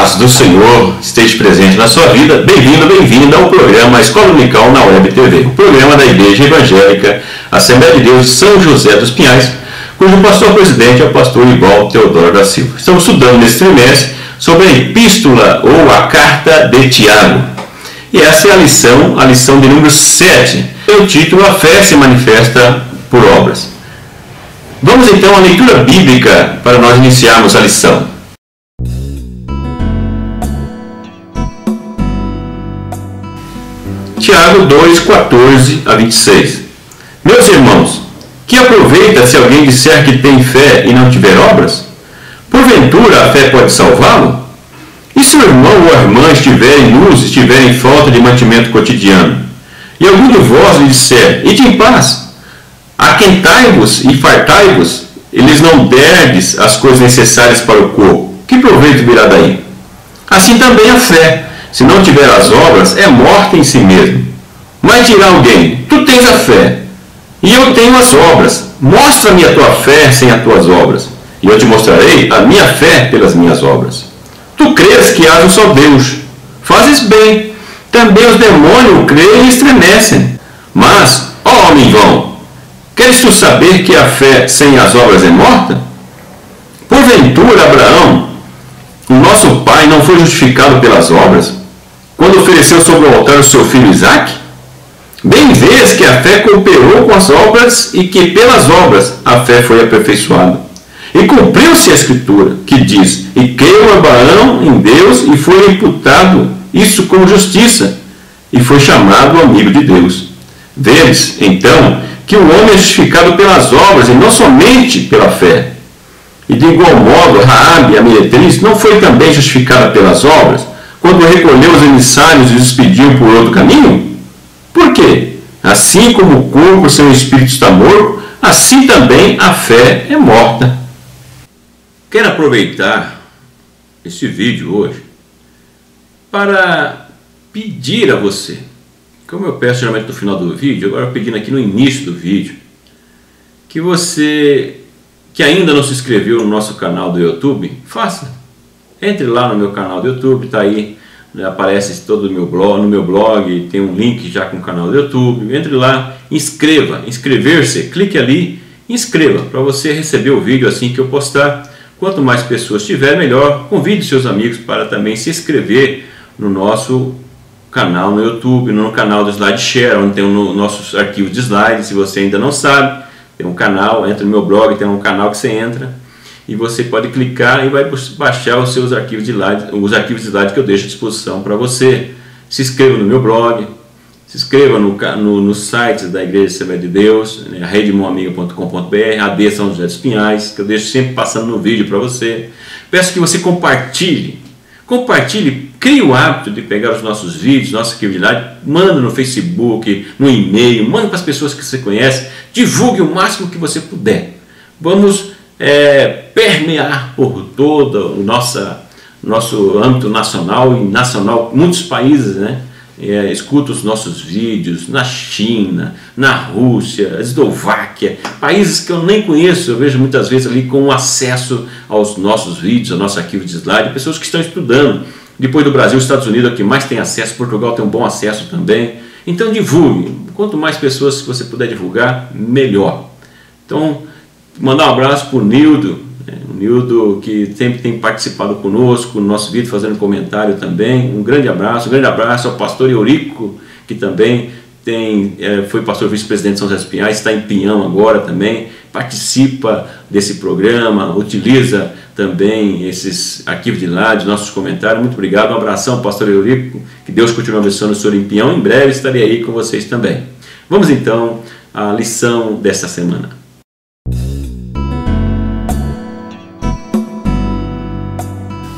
paz do Senhor esteja presente na sua vida. Bem-vindo, bem-vinda ao programa Escola Dominical na Web TV, o programa da Igreja Evangélica Assembleia de Deus de São José dos Pinhais, cujo pastor-presidente é o pastor Ival Teodoro da Silva. Estamos estudando nesse trimestre sobre a Epístola ou a Carta de Tiago. E essa é a lição de número 7. O título: A fé se manifesta por obras. Vamos então à leitura bíblica para nós iniciarmos a lição. Tiago 2, 14 a 26. Meus irmãos, que aproveita se alguém disser que tem fé e não tiver obras? Porventura a fé pode salvá-lo? E se o irmão ou a irmã estiverem nus, estiverem em falta de mantimento cotidiano, e algum de vós lhe disser, ide em paz, aquentai-vos e fartai-vos, e lhes não derdes as coisas necessárias para o corpo, que proveito virá daí? Assim também a fé, se não tiver as obras, é morta em si mesmo. Mas dirá alguém, tu tens a fé, e eu tenho as obras. Mostra-me a tua fé sem as tuas obras, e eu te mostrarei a minha fé pelas minhas obras. Tu crês que há um só Deus. Fazes bem. Também os demônios creem e estremecem. Mas, ó homem vão, queres tu saber que a fé sem as obras é morta? Porventura, Abraão, o nosso pai, não foi justificado pelas obras, quando ofereceu sobre o altar o seu filho Isaque? Bem vês que a fé cooperou com as obras e que pelas obras a fé foi aperfeiçoada. E cumpriu-se a Escritura, que diz, e creu Abraão em Deus e foi imputado isso como justiça, e foi chamado amigo de Deus. Vês, então, que o homem é justificado pelas obras e não somente pela fé. E de igual modo, Raabe, a meretriz, não foi também justificada pelas obras, quando recolheu os emissários e os despediu por outro caminho? Por quê? Assim como o corpo sem o espírito está morto, assim também a fé é morta. Quero aproveitar esse vídeo hoje para pedir a você, como eu peço geralmente no final do vídeo, agora pedindo aqui no início do vídeo, que você que ainda não se inscreveu no nosso canal do YouTube, faça. Entre lá no meu canal do YouTube, está aí, aparece todo no meu blog, tem um link já com o canal do YouTube. Entre lá, inscrever-se, clique ali, inscreva, para você receber o vídeo assim que eu postar. Quanto mais pessoas tiver, melhor. Convide seus amigos para também se inscrever no nosso canal no YouTube, no canal do SlideShare, onde tem os nossos arquivos de slides. Se você ainda não sabe, tem um canal, entra no meu blog, tem um canal que você entra e você pode clicar e vai baixar os seus arquivos de slide, que eu deixo à disposição para você. Se inscreva no meu blog, se inscreva no site da Igreja Assembleia de Deus, redemoamiga.com.br, AD São José dos Pinhais, que eu deixo sempre passando no vídeo para você. Peço que você compartilhe, crie o hábito de pegar os nossos vídeos, nosso arquivo de slide, manda no Facebook, no e-mail, manda para as pessoas que você conhece, divulgue o máximo que você puder. Vamos permear por todo o nosso âmbito nacional e nacional. Muitos países escutam os nossos vídeos, na China, na Rússia, Eslováquia, países que eu nem conheço, eu vejo muitas vezes ali com acesso aos nossos vídeos, ao nosso arquivo de slide, pessoas que estão estudando. Depois do Brasil, os Estados Unidos é o que mais tem acesso, Portugal tem um bom acesso também. Então divulgue, quanto mais pessoas que você puder divulgar, melhor. Então, mandar um abraço para o Nildo, o Nildo que sempre tem participado conosco no nosso vídeo, fazendo comentário também. Um grande abraço ao pastor Eurico, que também foi pastor vice-presidente de São José dos Pinhais, está em Pinhão agora também, participa desse programa, utiliza também esses arquivos de slide, nossos comentários. Muito obrigado, um abração, pastor Eurico, que Deus continue abençoando o senhor em Pinhão. Em breve estarei aí com vocês também. Vamos então à lição desta semana.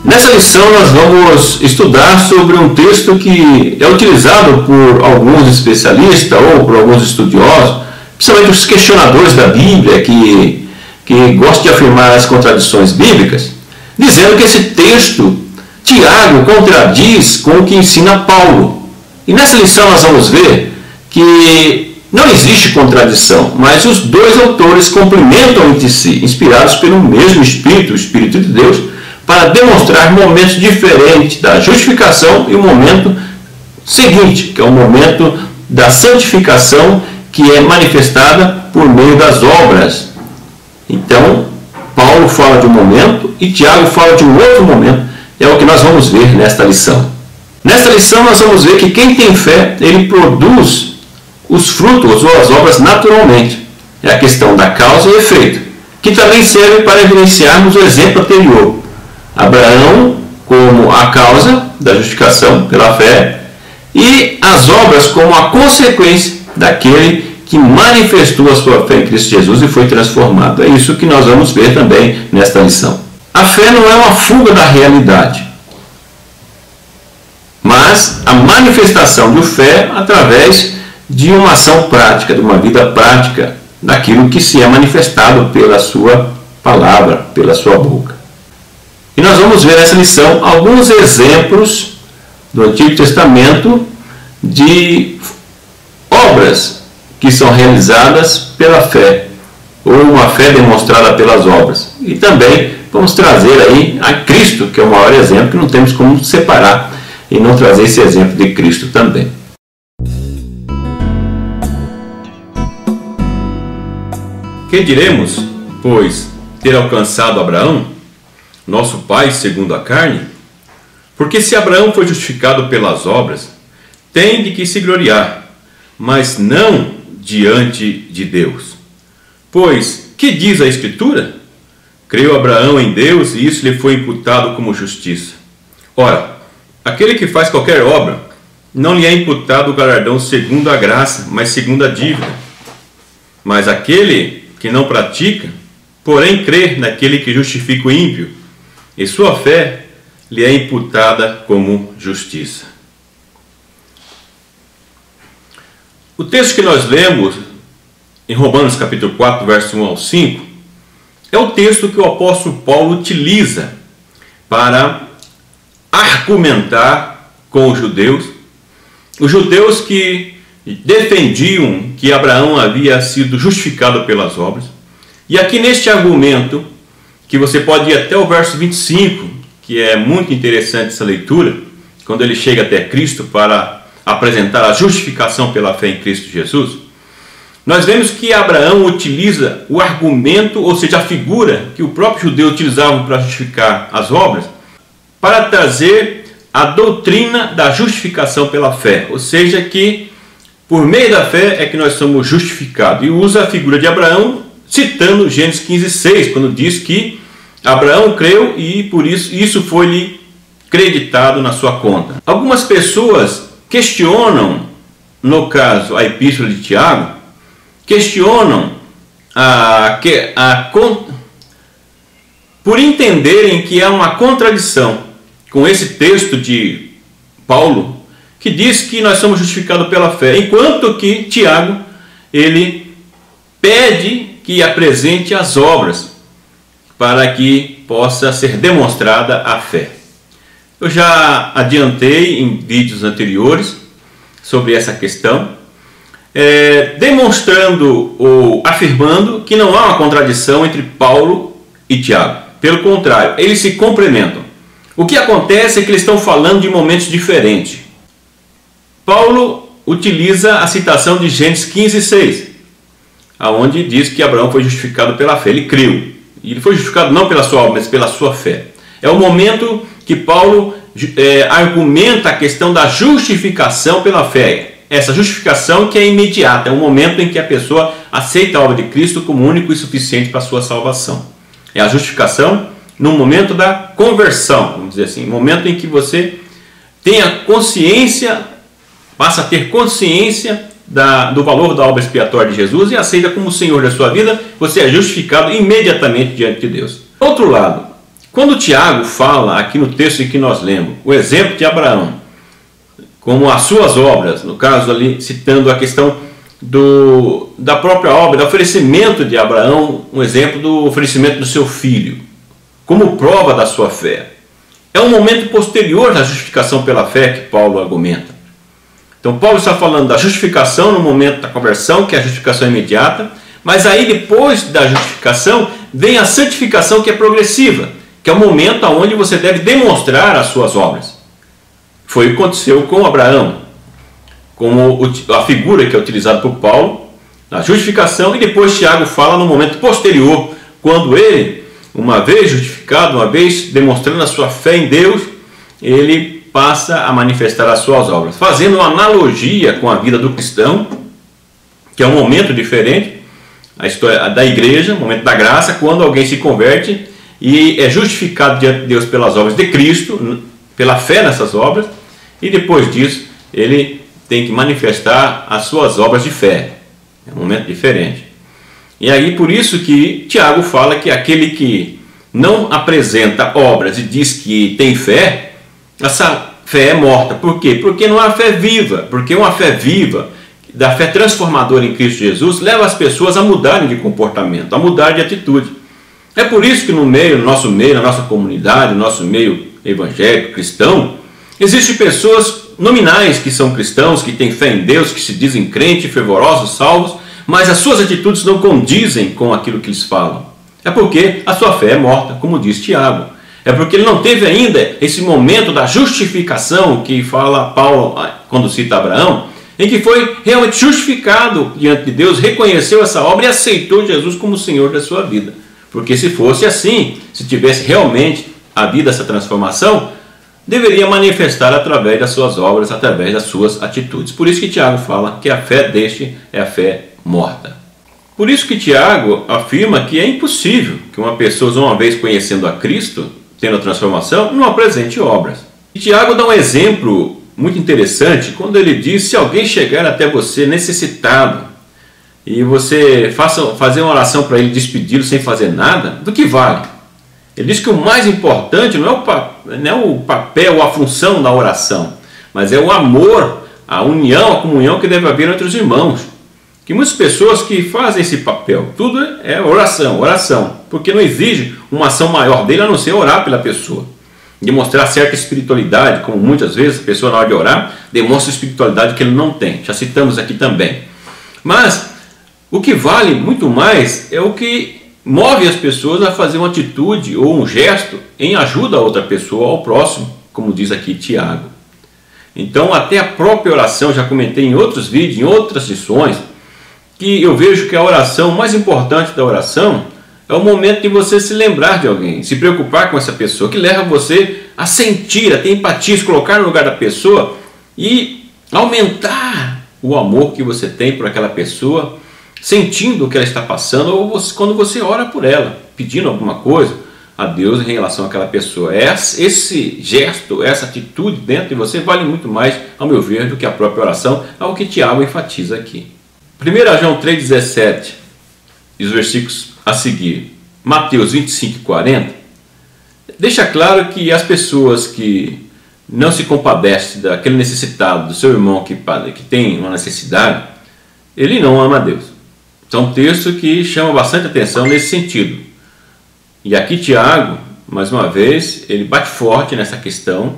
Nessa lição nós vamos estudar sobre um texto que é utilizado por alguns especialistas ou por alguns estudiosos, principalmente os questionadores da Bíblia, que gostam de afirmar as contradições bíblicas, dizendo que esse texto, Tiago, contradiz com o que ensina Paulo. E nessa lição nós vamos ver que não existe contradição, mas os dois autores complementam entre si, inspirados pelo mesmo Espírito, o Espírito de Deus, para demonstrar momentos diferentes da justificação e o momento seguinte, que é o momento da santificação, que é manifestada por meio das obras. Então, Paulo fala de um momento e Tiago fala de um outro momento. É o que nós vamos ver nesta lição. Nesta lição nós vamos ver que quem tem fé, ele produz os frutos ou as obras naturalmente. É a questão da causa e efeito, que também serve para evidenciarmos o exemplo anterior. Abraão como a causa da justificação pela fé e as obras como a consequência daquele que manifestou a sua fé em Cristo Jesus e foi transformado. É isso que nós vamos ver também nesta lição. A fé não é uma fuga da realidade, mas a manifestação de fé através de uma ação prática, de uma vida prática, daquilo que se é manifestado pela sua palavra, pela sua boca. E nós vamos ver nessa lição alguns exemplos do Antigo Testamento de obras que são realizadas pela fé, ou uma fé demonstrada pelas obras. E também vamos trazer aí a Cristo, que é o maior exemplo, que não temos como separar e não trazer esse exemplo de Cristo também. Que diremos, pois, ter alcançado Abraão, nosso pai segundo a carne? Porque se Abraão foi justificado pelas obras, tem de que se gloriar, mas não diante de Deus. Pois, que diz a Escritura? Creu Abraão em Deus e isso lhe foi imputado como justiça. Ora, aquele que faz qualquer obra, não lhe é imputado o galardão segundo a graça, mas segundo a dívida. Mas aquele que não pratica, porém crê naquele que justifica o ímpio, e sua fé lhe é imputada como justiça. O texto que nós lemos em Romanos capítulo 4, verso 1 ao 5, é o texto que o apóstolo Paulo utiliza para argumentar com os judeus que defendiam que Abraão havia sido justificado pelas obras. E aqui neste argumento, que você pode ir até o verso 25, que é muito interessante essa leitura, quando ele chega até Cristo para apresentar a justificação pela fé em Cristo Jesus, nós vemos que Abraão utiliza o argumento, ou seja, a figura que o próprio judeu utilizava para justificar as obras, para trazer a doutrina da justificação pela fé, ou seja, que por meio da fé é que nós somos justificados. E usa a figura de Abraão, citando Gênesis 15:6, quando diz que Abraão creu e por isso foi-lhe creditado na sua conta. Algumas pessoas questionam, no caso, a epístola de Tiago, questionam por entenderem que há uma contradição com esse texto de Paulo, que diz que nós somos justificados pela fé, enquanto que Tiago, ele pede que apresente as obras para que possa ser demonstrada a fé. Eu já adiantei em vídeos anteriores sobre essa questão, demonstrando ou afirmando que não há uma contradição entre Paulo e Tiago. Pelo contrário, eles se complementam. O que acontece é que eles estão falando de momentos diferentes. Paulo utiliza a citação de Gênesis 15:6, aonde diz que Abraão foi justificado pela fé, ele creu. E ele foi justificado não pela sua obra, mas pela sua fé. É o momento que Paulo argumenta a questão da justificação pela fé. Essa justificação que é imediata, é o momento em que a pessoa aceita a obra de Cristo como único e suficiente para a sua salvação. É a justificação no momento da conversão, vamos dizer assim, no momento em que você tem a consciência, passa a ter consciência do valor da obra expiatória de Jesus e aceita como Senhor da sua vida, você é justificado imediatamente diante de Deus. Por outro lado, quando Tiago fala aqui no texto em que nós lemos, o exemplo de Abraão, como as suas obras, no caso ali citando a questão da própria obra, do oferecimento de Abraão, um exemplo do oferecimento do seu filho, como prova da sua fé. É um momento posterior da justificação pela fé que Paulo argumenta. Então Paulo está falando da justificação no momento da conversão, que é a justificação imediata, mas aí depois da justificação vem a santificação, que é progressiva, que é o momento onde você deve demonstrar as suas obras. Foi o que aconteceu com Abraão, como a figura que é utilizada por Paulo na justificação, e depois Tiago fala no momento posterior, quando ele, uma vez justificado, uma vez demonstrando a sua fé em Deus, ele passa a manifestar as suas obras, fazendo uma analogia com a vida do cristão, que é um momento diferente, a história da igreja, o momento da graça, quando alguém se converte e é justificado diante de Deus pelas obras de Cristo, pela fé nessas obras, e depois disso ele tem que manifestar as suas obras de fé. É um momento diferente. E aí por isso que Tiago fala que aquele que não apresenta obras e diz que tem fé, essa fé é morta. Por quê? Porque não há fé viva. Porque uma fé viva, da fé transformadora em Cristo Jesus, leva as pessoas a mudarem de comportamento, a mudar de atitude. É por isso que no nosso meio, na nossa comunidade, no nosso meio evangélico, cristão, existem pessoas nominais que são cristãos, que têm fé em Deus, que se dizem crentes, fervorosos, salvos, mas as suas atitudes não condizem com aquilo que eles falam. É porque a sua fé é morta, como diz Tiago. É porque ele não teve ainda esse momento da justificação que fala Paulo quando cita Abraão, em que foi realmente justificado diante de Deus, reconheceu essa obra e aceitou Jesus como Senhor da sua vida. Porque se fosse assim, se tivesse realmente havido essa transformação, deveria manifestar através das suas obras, através das suas atitudes. Por isso que Tiago fala que a fé deste é a fé morta. Por isso que Tiago afirma que é impossível que uma pessoa, uma vez conhecendo a Cristo, tendo a transformação, não apresente obras. E Tiago dá um exemplo muito interessante quando ele diz: se alguém chegar até você necessitado e você fazer uma oração para ele, despedi-lo sem fazer nada, do que vale? Ele diz que o mais importante não é o papel ou a função da oração, mas é o amor, a união, a comunhão que deve haver entre os irmãos. Que muitas pessoas que fazem esse papel, tudo é oração, porque não exige uma ação maior dele a não ser orar pela pessoa. Demonstrar certa espiritualidade, como muitas vezes a pessoa na hora de orar demonstra espiritualidade que ele não tem. Já citamos aqui também. Mas o que vale muito mais é o que move as pessoas a fazer uma atitude ou um gesto em ajuda a outra pessoa, ao próximo, como diz aqui Tiago. Então até a própria oração, já comentei em outros vídeos, em outras lições, que eu vejo que a oração, o mais importante da oração, é o momento de você se lembrar de alguém, se preocupar com essa pessoa, que leva você a sentir, a ter empatia, se colocar no lugar da pessoa e aumentar o amor que você tem por aquela pessoa, sentindo o que ela está passando, ou quando você ora por ela, pedindo alguma coisa a Deus em relação àquela pessoa. Esse gesto, essa atitude dentro de você vale muito mais, ao meu ver, do que a própria oração, ao que Tiago enfatiza aqui. 1 João 3,17 e os versículos a seguir, Mateus 25 e 40, deixa claro que as pessoas que não se compadecem daquele necessitado, do seu irmão que tem uma necessidade, ele não ama a Deus. É um texto que chama bastante atenção nesse sentido. E aqui Tiago, mais uma vez, ele bate forte nessa questão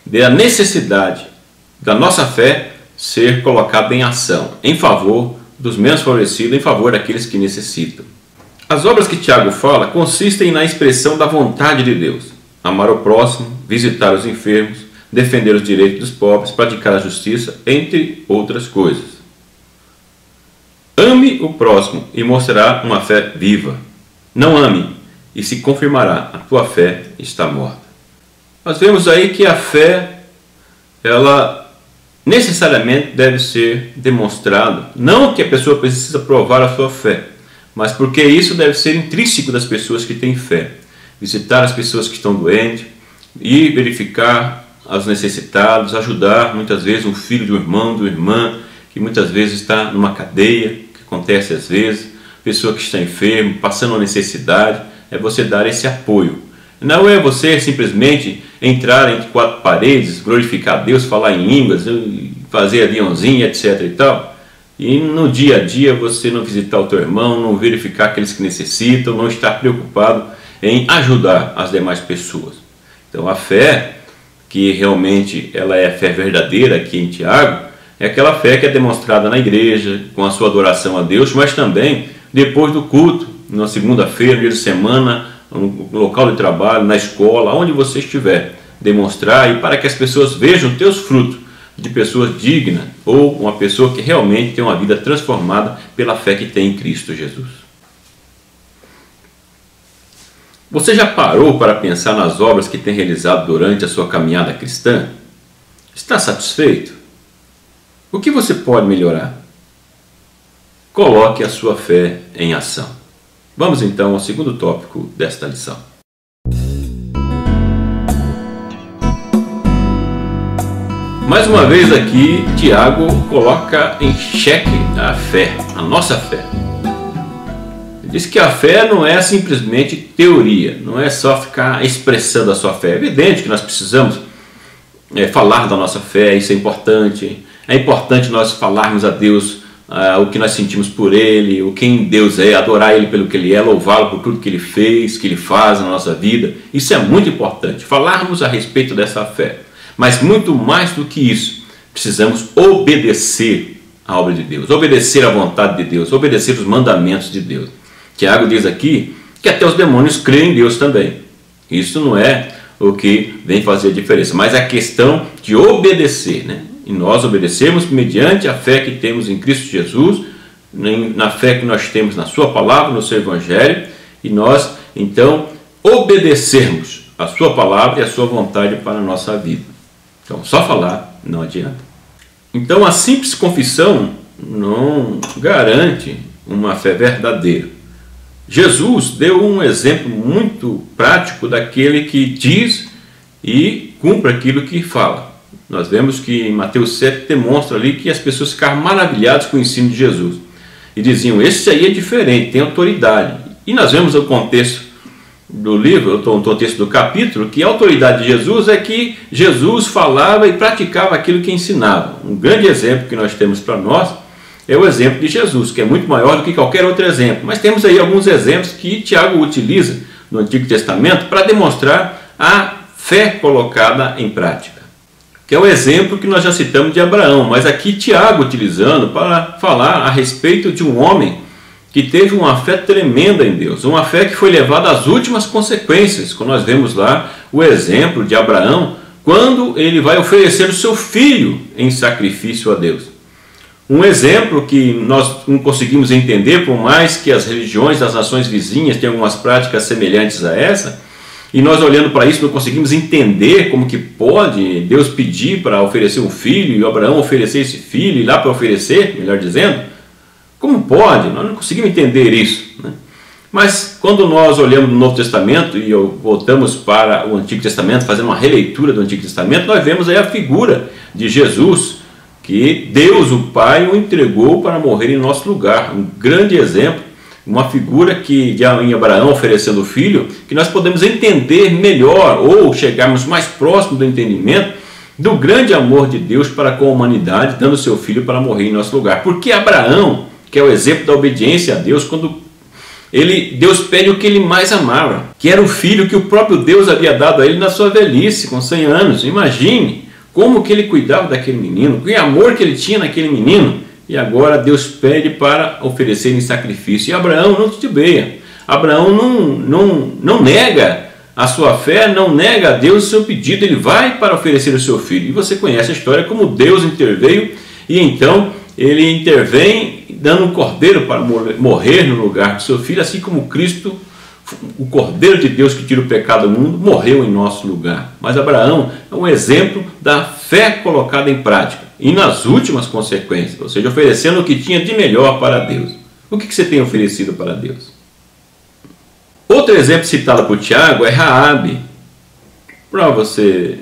da necessidade da nossa fé ser colocada em ação, em favor dos menos favorecidos, em favor daqueles que necessitam. As obras que Tiago fala consistem na expressão da vontade de Deus: amar o próximo, visitar os enfermos, defender os direitos dos pobres, praticar a justiça, entre outras coisas. Ame o próximo e mostrará uma fé viva. Não ame e se confirmará: a tua fé está morta. Nós vemos aí que a fé, ela necessariamente deve ser demonstrada, não que a pessoa precisa provar a sua fé, mas porque isso deve ser intrínseco das pessoas que têm fé. Visitar as pessoas que estão doentes, ir verificar os necessitados, ajudar muitas vezes um filho de um irmão, de uma irmã, que muitas vezes está numa cadeia, que acontece às vezes, pessoa que está enferma, passando uma necessidade, é você dar esse apoio. Não é você simplesmente entrar entre quatro paredes, glorificar a Deus, falar em línguas, fazer aviãozinho, etc. e tal. E no dia a dia você não visitar o teu irmão, não verificar aqueles que necessitam, não estar preocupado em ajudar as demais pessoas. Então a fé, que realmente ela é a fé verdadeira aqui em Tiago, é aquela fé que é demonstrada na igreja, com a sua adoração a Deus, mas também depois do culto, na segunda-feira, dia de semana, no local de trabalho, na escola, onde você estiver, demonstrar e para que as pessoas vejam teus frutos de pessoas dignas ou uma pessoa que realmente tem uma vida transformada pela fé que tem em Cristo Jesus. Você já parou para pensar nas obras que tem realizado durante a sua caminhada cristã? Está satisfeito? O que você pode melhorar? Coloque a sua fé em ação. Vamos então ao segundo tópico desta lição. Mais uma vez aqui, Tiago coloca em xeque a fé, a nossa fé. Ele diz que a fé não é simplesmente teoria, não é só ficar expressando a sua fé. É evidente que nós precisamos falar da nossa fé, isso é importante. É importante nós falarmos a Deus o que nós sentimos por Ele, o quem Deus é, adorar Ele pelo que Ele é, louvá-lo por tudo que Ele fez, que Ele faz na nossa vida. Isso é muito importante, falarmos a respeito dessa fé. Mas muito mais do que isso, precisamos obedecer a obra de Deus, obedecer à vontade de Deus, obedecer os mandamentos de Deus. Tiago diz aqui que até os demônios creem em Deus também. Isso não é o que vem fazer a diferença, mas a questão de obedecer, né? E nós obedecemos mediante a fé que temos em Cristo Jesus, na fé que nós temos na sua palavra, no seu evangelho, e nós então obedecermos a sua palavra e a sua vontade para a nossa vida. Então, só falar não adianta. Então, a simples confissão não garante uma fé verdadeira. Jesus deu um exemplo muito prático daquele que diz e cumpre aquilo que fala. Nós vemos que em Mateus 7 demonstra ali que as pessoas ficaram maravilhadas com o ensino de Jesus. E diziam, esse aí é diferente, tem autoridade. E nós vemos o contexto do livro, o contexto do capítulo, que a autoridade de Jesus é que Jesus falava e praticava aquilo que ensinava. Um grande exemplo que nós temos para nós é o exemplo de Jesus, que é muito maior do que qualquer outro exemplo. Mas temos aí alguns exemplos que Tiago utiliza no Antigo Testamento para demonstrar a fé colocada em prática. Que é o exemplo que nós já citamos de Abraão, mas aqui Tiago utilizando para falar a respeito de um homem que teve uma fé tremenda em Deus, uma fé que foi levada às últimas consequências, quando nós vemos lá o exemplo de Abraão, quando ele vai oferecer o seu filho em sacrifício a Deus. Um exemplo que nós não conseguimos entender, por mais que as religiões das nações vizinhas tenham algumas práticas semelhantes a essa, e nós olhando para isso não conseguimos entender como que pode Deus pedir para oferecer um filho, e Abraão oferecer esse filho, e lá para oferecer, melhor dizendo. Como pode? Nós não conseguimos entender isso, né? Mas quando nós olhamos no Novo Testamento e voltamos para o Antigo Testamento, fazendo uma releitura do Antigo Testamento, nós vemos aí a figura de Jesus, que Deus, o Pai, o entregou para morrer em nosso lugar. Um grande exemplo, uma figura que em Abraão oferecendo o filho, que nós podemos entender melhor ou chegarmos mais próximo do entendimento do grande amor de Deus para com a humanidade, dando seu filho para morrer em nosso lugar. Porque Abraão, que é o exemplo da obediência a Deus, quando Deus pede o que ele mais amava, que era o filho que o próprio Deus havia dado a ele na sua velhice, com 100 anos. Imagine como que ele cuidava daquele menino, que amor que ele tinha naquele menino, e agora Deus pede para oferecer em sacrifício. E Abraão não titubeia, Abraão não nega a sua fé, não nega a Deus o seu pedido, ele vai para oferecer o seu filho. E você conhece a história, como Deus interveio, e então ele intervém dando um cordeiro para morrer no lugar do seu filho, assim como Cristo, o cordeiro de Deus que tira o pecado do mundo, morreu em nosso lugar. Mas Abraão é um exemplo da fé colocada em prática e nas últimas consequências, ou seja, oferecendo o que tinha de melhor para Deus. O que você tem oferecido para Deus? Outro exemplo citado por Tiago é Raabe. Para você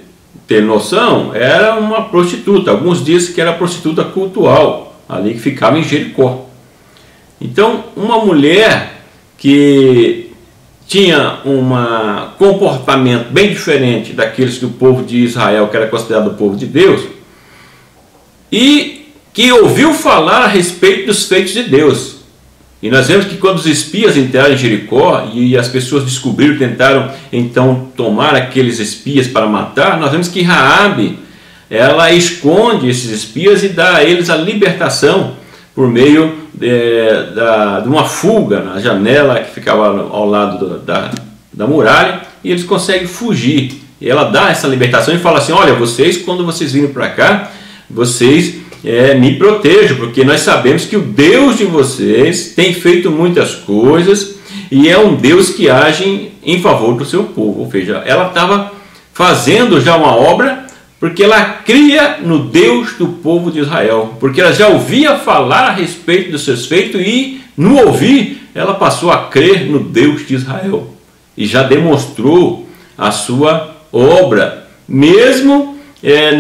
ter noção, era uma prostituta. Alguns dizem que era prostituta cultual, ali que ficava em Jericó. Então, uma mulher que tinha um comportamento bem diferente daqueles que o povo de Israel, que era considerado o povo de Deus, e que ouviu falar a respeito dos feitos de Deus. E nós vemos que quando os espias entraram em Jericó e as pessoas descobriram, tentaram então tomar aqueles espias para matar, nós vemos que Raabe, ela esconde esses espias e dá a eles a libertação por meio de uma fuga na janela que ficava ao lado da da muralha e eles conseguem fugir. E ela dá essa libertação e fala assim: olha, vocês, quando vocês virem para cá, vocês me protejam, porque nós sabemos que o Deus de vocês tem feito muitas coisas e é um Deus que age em favor do seu povo. Ou seja, ela estava fazendo já uma obra porque ela cria no Deus do povo de Israel, porque ela já ouvia falar a respeito dos seus feitos e no ouvir ela passou a crer no Deus de Israel e já demonstrou a sua obra, mesmo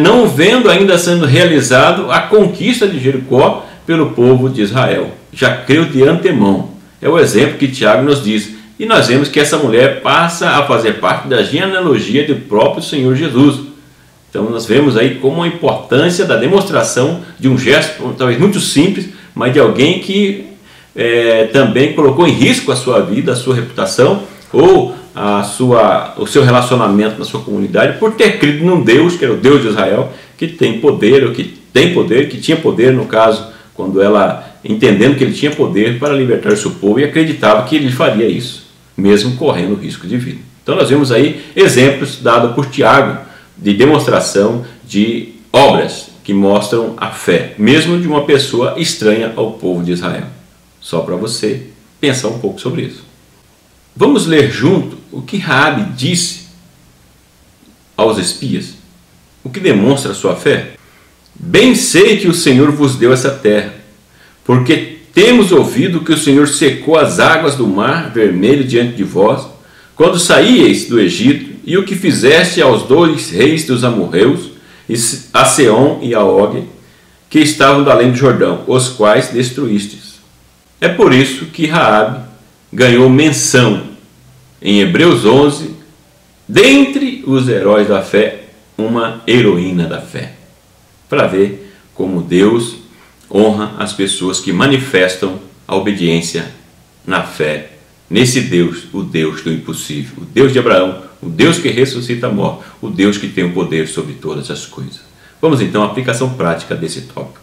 não vendo ainda sendo realizado a conquista de Jericó pelo povo de Israel. Já creu de antemão. É o exemplo que Tiago nos diz. E nós vemos que essa mulher passa a fazer parte da genealogia do próprio Senhor Jesus. Então nós vemos aí como a importância da demonstração de um gesto, talvez muito simples, mas de alguém que também colocou em risco a sua vida, a sua reputação, ou o seu relacionamento na sua comunidade, por ter crido num Deus, que era o Deus de Israel, que tem poder, ou que tinha poder, no caso, quando ela, entendendo que ele tinha poder para libertar o seu povo, e acreditava que ele faria isso, mesmo correndo risco de vida. Então nós vemos aí exemplos dados por Tiago, de demonstração de obras que mostram a fé, mesmo de uma pessoa estranha ao povo de Israel. Só para você pensar um pouco sobre isso. Vamos ler junto o que Raabe disse aos espias, o que demonstra a sua fé. Bem sei que o Senhor vos deu essa terra, porque temos ouvido que o Senhor secou as águas do mar vermelho diante de vós, quando saíeis do Egito, e o que fizeste aos 2 reis dos amorreus, a Seom e a Og, que estavam da além do Jordão, os quais destruístes. É por isso que Raabe ganhou menção em Hebreus 11, dentre os heróis da fé, uma heroína da fé, para ver como Deus honra as pessoas que manifestam a obediência na fé nesse Deus, o Deus do impossível, o Deus de Abraão, o Deus que ressuscita a morte, o Deus que tem o poder sobre todas as coisas. Vamos então à aplicação prática desse tópico.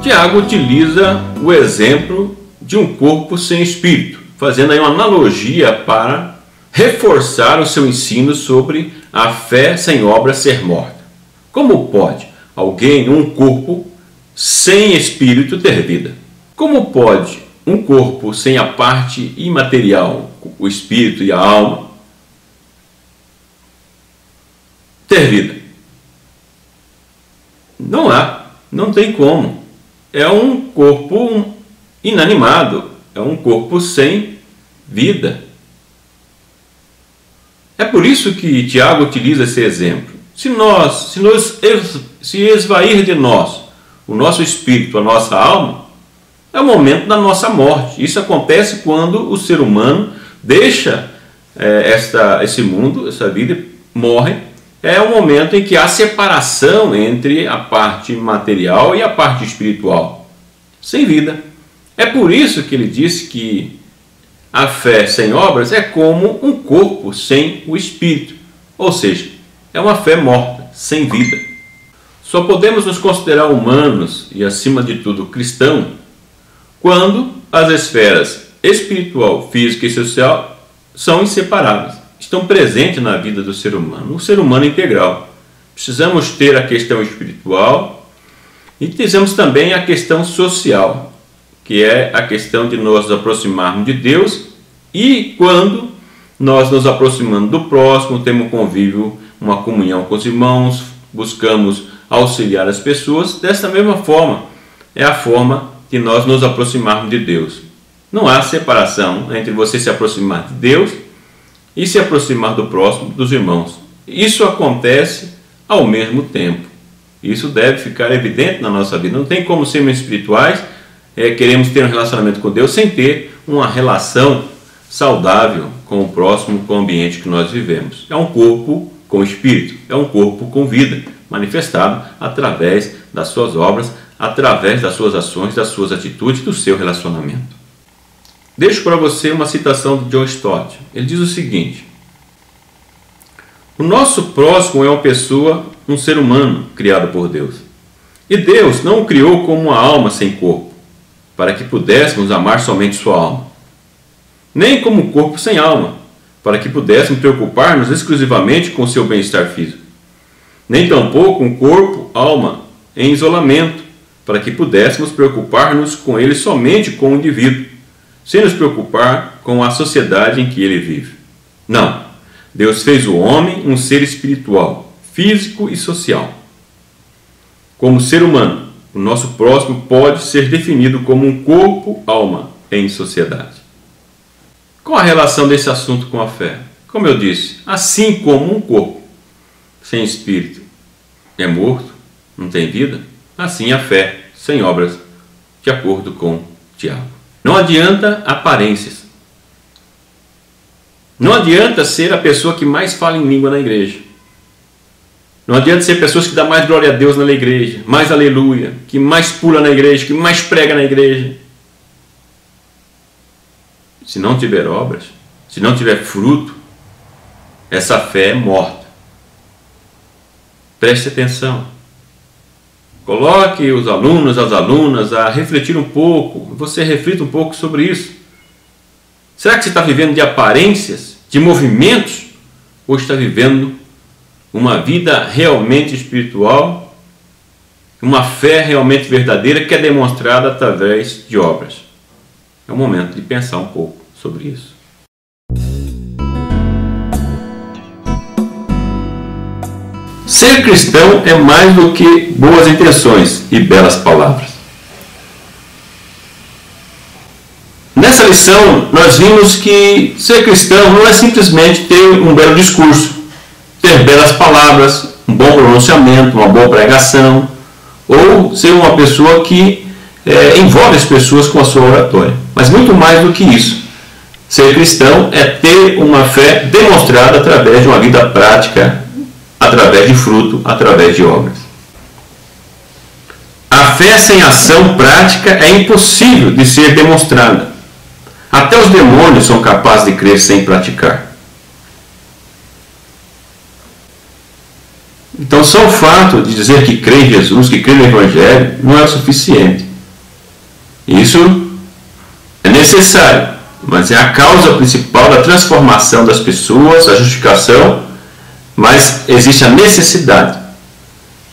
Tiago utiliza o exemplo de um corpo sem espírito, fazendo aí uma analogia para reforçar o seu ensino sobre a fé sem obra ser morta. Como pode alguém, um corpo sem espírito, ter vida? Como pode um corpo sem a parte imaterial, o espírito e a alma, ter vida? Não há, não tem como. É um corpo inanimado, é um corpo sem vida. É por isso que Tiago utiliza esse exemplo. Se esvair de nós o nosso espírito, a nossa alma, é o momento da nossa morte. Isso acontece quando o ser humano deixa esse mundo, essa vida, morre. É o momento em que há separação entre a parte material e a parte espiritual, sem vida. É por isso que ele disse que a fé sem obras é como um corpo sem o espírito, ou seja, é uma fé morta, sem vida. Só podemos nos considerar humanos e, acima de tudo, cristão, quando as esferas espiritual, física e social são inseparáveis. Estão presentes na vida do ser humano, o ser humano integral. Precisamos ter a questão espiritual e precisamos também a questão social, que é a questão de nós nos aproximarmos de Deus e quando nós nos aproximamos do próximo, temos um convívio, uma comunhão com os irmãos, buscamos auxiliar as pessoas. Dessa mesma forma, é a forma de nós nos aproximarmos de Deus. Não há separação entre você se aproximar de Deus e se aproximar do próximo, dos irmãos. Isso acontece ao mesmo tempo. Isso deve ficar evidente na nossa vida. Não tem como sermos espirituais, queremos ter um relacionamento com Deus sem ter uma relação saudável com o próximo, com o ambiente que nós vivemos. É um corpo com espírito, é um corpo com vida, manifestado através das suas obras, através das suas ações, das suas atitudes, do seu relacionamento. Deixo para você uma citação de John Stott. Ele diz o seguinte: o nosso próximo é uma pessoa, um ser humano criado por Deus. E Deus não o criou como uma alma sem corpo, para que pudéssemos amar somente sua alma. Nem como um corpo sem alma, para que pudéssemos preocupar-nos exclusivamente com seu bem-estar físico. Nem tampouco um corpo, alma, em isolamento, para que pudéssemos preocupar-nos com ele somente como indivíduo, sem nos preocupar com a sociedade em que ele vive. Não, Deus fez o homem um ser espiritual, físico e social. Como ser humano, o nosso próximo pode ser definido como um corpo, alma, em sociedade. Qual a relação desse assunto com a fé? Como eu disse, assim como um corpo sem espírito é morto, não tem vida, assim a fé sem obras, de acordo com Tiago. Não adianta aparências. Não adianta ser a pessoa que mais fala em língua na igreja. Não adianta ser pessoas que dão mais glória a Deus na igreja, mais aleluia, que mais pula na igreja, que mais prega na igreja. Se não tiver obras, se não tiver fruto, essa fé é morta. Preste atenção. Coloque os alunos, as alunas a refletir um pouco. Você reflita um pouco sobre isso. Será que você está vivendo de aparências, de movimentos? Ou está vivendo uma vida realmente espiritual? Uma fé realmente verdadeira que é demonstrada através de obras? É o momento de pensar um pouco sobre isso. Ser cristão é mais do que boas intenções e belas palavras. Nessa lição, nós vimos que ser cristão não é simplesmente ter um belo discurso, ter belas palavras, um bom pronunciamento, uma boa pregação, ou ser uma pessoa que envolve as pessoas com a sua oratória. Mas muito mais do que isso. Ser cristão é ter uma fé demonstrada através de uma vida prática, através de fruto, através de obras. A fé sem ação prática é impossível de ser demonstrada. Até os demônios são capazes de crer sem praticar. Então, só o fato de dizer que crê em Jesus, que crê no Evangelho, não é o suficiente. Isso é necessário, mas é a causa principal da transformação das pessoas, a justificação, mas existe a necessidade.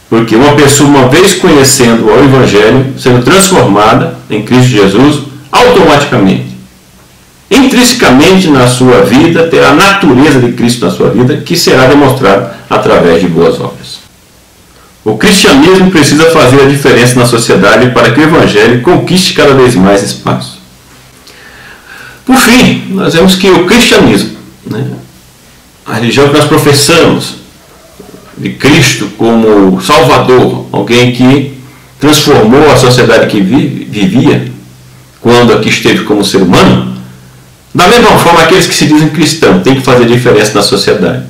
Porque uma pessoa, uma vez conhecendo o Evangelho, sendo transformada em Cristo Jesus, automaticamente, intrinsecamente na sua vida, terá a natureza de Cristo na sua vida, que será demonstrada através de boas obras. O cristianismo precisa fazer a diferença na sociedade para que o Evangelho conquiste cada vez mais espaço. Por fim, nós vemos que o cristianismo, a religião que nós professamos, de Cristo como Salvador, alguém que transformou a sociedade que vivia, quando aqui esteve como ser humano, da mesma forma, aqueles que se dizem cristãos têm que fazer diferença na sociedade.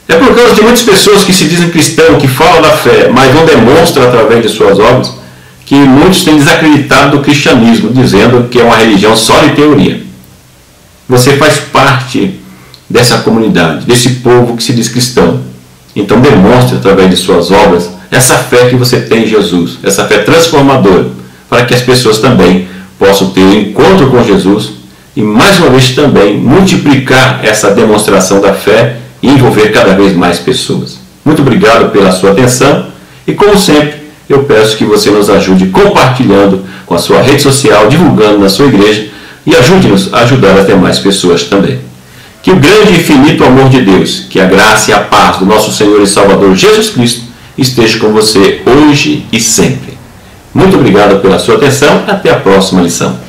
É por causa de muitas pessoas que se dizem cristãos, que falam da fé, mas não demonstram através de suas obras, que muitos têm desacreditado do cristianismo, dizendo que é uma religião só de teoria. Você faz parte dessa comunidade, desse povo que se diz cristão. Então demonstre através de suas obras essa fé que você tem em Jesus, essa fé transformadora, para que as pessoas também possam ter um encontro com Jesus e mais uma vez também multiplicar essa demonstração da fé e envolver cada vez mais pessoas. Muito obrigado pela sua atenção e, como sempre, eu peço que você nos ajude compartilhando com a sua rede social, divulgando na sua igreja e ajude-nos a ajudar as demais pessoas também. Que o grande e infinito amor de Deus, que a graça e a paz do nosso Senhor e Salvador Jesus Cristo esteja com você hoje e sempre. Muito obrigado pela sua atenção. Até a próxima lição.